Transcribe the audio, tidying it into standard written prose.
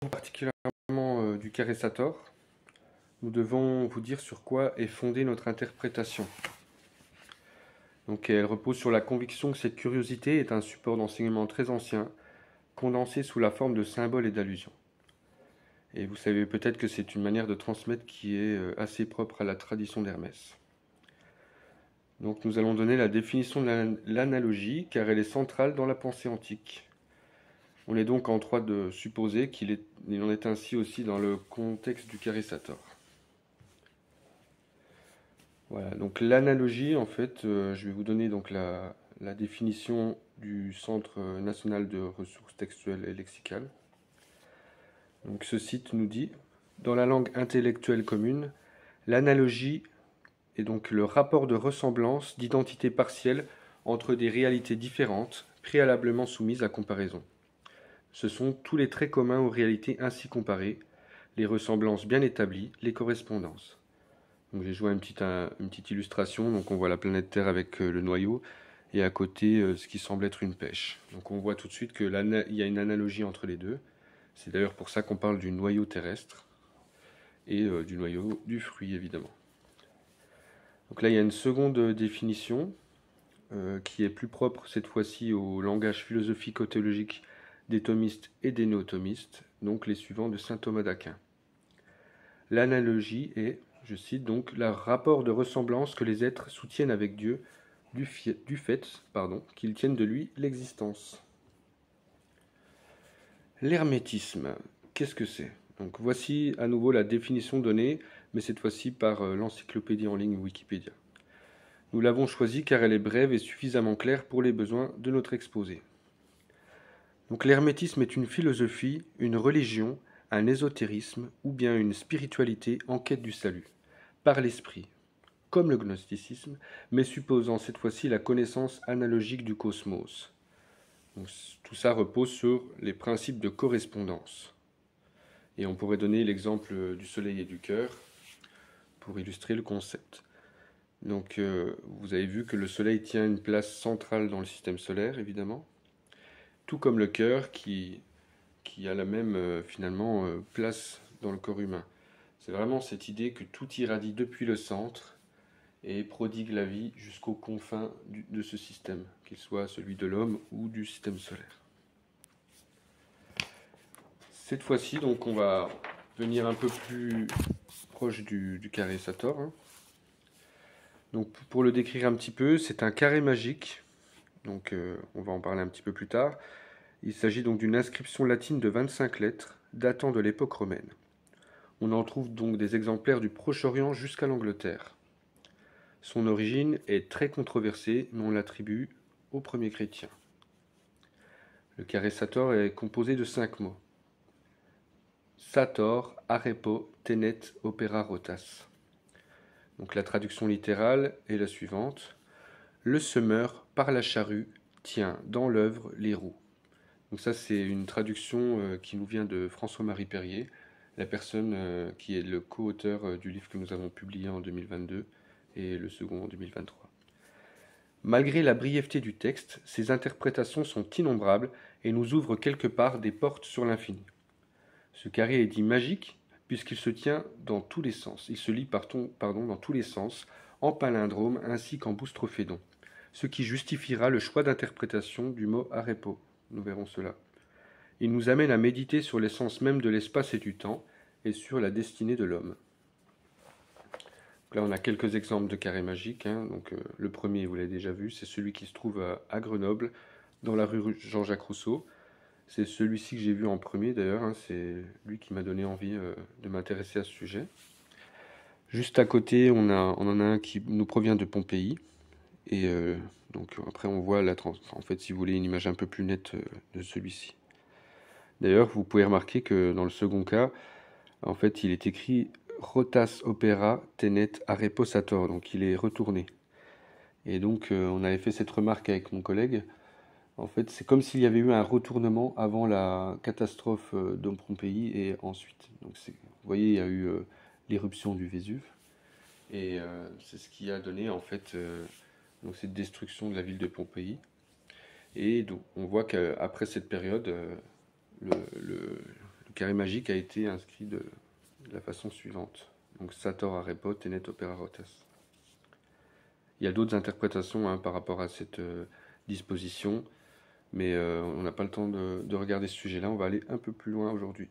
Particulièrement du carré Sator, nous devons vous dire sur quoi est fondée notre interprétation. Donc, elle repose sur la conviction que cette curiosité est un support d'enseignement très ancien, condensé sous la forme de symboles et d'allusions. Et vous savez peut-être que c'est une manière de transmettre qui est assez propre à la tradition d'Hermès. Donc nous allons donner la définition de l'analogie, car elle est centrale dans la pensée antique. On est donc en droit de supposer qu'il en est ainsi aussi dans le contexte du carré Sator. Voilà, donc l'analogie, en fait, je vais vous donner donc la définition du Centre national de ressources textuelles et lexicales. Donc ce site nous dit, dans la langue intellectuelle commune, l'analogie est donc le rapport de ressemblance, d'identité partielle entre des réalités différentes, préalablement soumises à comparaison. Ce sont tous les traits communs aux réalités ainsi comparées, les ressemblances bien établies, les correspondances. Donc j'ai joué une petite illustration, donc on voit la planète Terre avec le noyau, et à côté ce qui semble être une pêche. Donc on voit tout de suite qu'il y a une analogie entre les deux. C'est d'ailleurs pour ça qu'on parle du noyau terrestre, et du noyau du fruit évidemment. Donc là il y a une seconde définition, qui est plus propre cette fois-ci au langage philosophico-théologique des thomistes et des néo-thomistes, donc les suivants de saint Thomas d'Aquin. L'analogie est, je cite donc, le rapport de ressemblance que les êtres soutiennent avec Dieu du fait qu'ils tiennent de lui l'existence. L'hermétisme, qu'est-ce que c'est? Donc voici à nouveau la définition donnée, mais cette fois-ci par l'encyclopédie en ligne Wikipédia. Nous l'avons choisie car elle est brève et suffisamment claire pour les besoins de notre exposé. Donc l'hermétisme est une philosophie, une religion, un ésotérisme ou bien une spiritualité en quête du salut, par l'esprit, comme le gnosticisme, mais supposant cette fois-ci la connaissance analogique du cosmos. Donc, tout ça repose sur les principes de correspondance. Et on pourrait donner l'exemple du soleil et du cœur pour illustrer le concept. Donc vous avez vu que le soleil tient une place centrale dans le système solaire, évidemment, tout comme le cœur qui a la même finalement place dans le corps humain. C'est vraiment cette idée que tout irradie depuis le centre et prodigue la vie jusqu'aux confins de ce système, qu'il soit celui de l'homme ou du système solaire. Cette fois-ci, donc, on va venir un peu plus proche du carré Sator. Hein. Donc, pour le décrire un petit peu, c'est un carré magique. Donc, on va en parler un petit peu plus tard. Il s'agit donc d'une inscription latine de 25 lettres datant de l'époque romaine. On en trouve donc des exemplaires du Proche-Orient jusqu'à l'Angleterre. Son origine est très controversée, mais on l'attribue aux premiers chrétiens. Le carré Sator est composé de 5 mots. Sator, arepo, tenet, opera, rotas. Donc la traduction littérale est la suivante. Le semeur, par la charrue, tient dans l'œuvre les roues. Donc ça, c'est une traduction qui nous vient de François-Marie Perrier, la personne qui est le co-auteur du livre que nous avons publié en 2022 et le second en 2023. Malgré la brièveté du texte, ses interprétations sont innombrables et nous ouvrent quelque part des portes sur l'infini. Ce carré est dit magique puisqu'il se tient dans tous les sens. Il se lit dans tous les sens, en palindrome ainsi qu'en boustrophédon, ce qui justifiera le choix d'interprétation du mot arepo. Nous verrons cela. Il nous amène à méditer sur l'essence même de l'espace et du temps et sur la destinée de l'homme. Là, on a quelques exemples de carrés magiques. Hein. Donc, le premier, vous l'avez déjà vu, c'est celui qui se trouve à Grenoble, dans la rue Jean-Jacques Rousseau. C'est celui-ci que j'ai vu en premier d'ailleurs, hein, c'est lui qui m'a donné envie de m'intéresser à ce sujet. Juste à côté, on en a un qui nous provient de Pompéi. Et donc après on voit en fait, si vous voulez, une image un peu plus nette de celui-ci. D'ailleurs, vous pouvez remarquer que dans le second cas, en fait, il est écrit Rotas opera tenet arepo Sator, donc il est retourné. Et donc on avait fait cette remarque avec mon collègue. En fait, c'est comme s'il y avait eu un retournement avant la catastrophe de Pompéi et ensuite. Donc, vous voyez, il y a eu l'éruption du Vésuve et c'est ce qui a donné en fait donc cette destruction de la ville de Pompéi. Et donc, on voit qu'après cette période, le Le carré magique a été inscrit de la façon suivante. Donc Sator arepot, tenet opera rotas. Il y a d'autres interprétations hein, par rapport à cette disposition, mais on n'a pas le temps de regarder ce sujet-là. On va aller un peu plus loin aujourd'hui.